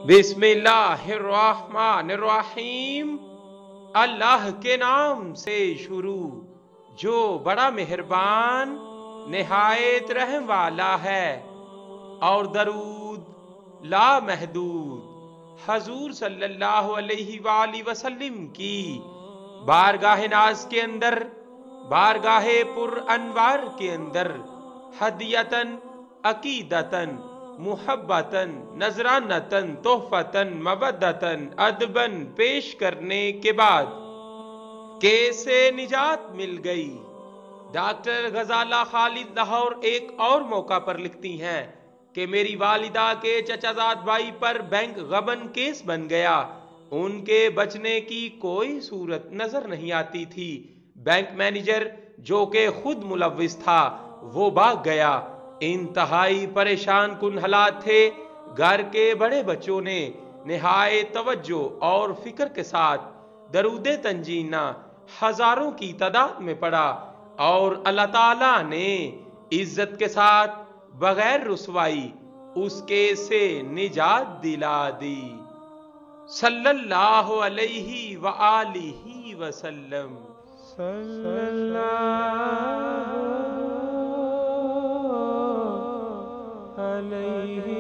بسم اللہ الرحمن الرحیم، اللہ کے نام سے شروع جو بڑا مہربان نہایت رحم والا ہے، اور درود لا محدود حضور صلی اللہ علیہ وآلہ وسلم کی بارگاہ ناز کے اندر، بارگاہ پر انوار کے اندر ہدیتاً عقیدتاً محبتاً نذرانتاً تحفتاً مودتاً ادباً پیش کرنے کے بعد کیسے نجات مل گئی۔ ڈاکٹر غزالہ خالد لاہور ایک اور موقع پر لکھتی ہیں کہ میری والدہ کے چچا زاد بھائی پر بینک غبن کیس بن گیا، ان کے بچنے کی کوئی صورت نظر نہیں آتی تھی۔ بینک مینیجر جو کہ خود ملوث تھا وہ بھاگ گیا۔ انتہائی پریشان کن حالات تھے۔ گھر کے بڑے بچوں نے نہایت توجہ اور فکر کے ساتھ درود تنجینہ ہزاروں کی تعداد میں پڑھا، اور اللہ تعالیٰ نے عزت کے ساتھ بغیر رسوائی اس کے سے نجات دلا دی۔ صلی اللہ علیہ وآلہ وسلم۔ صلی اللہ علیہ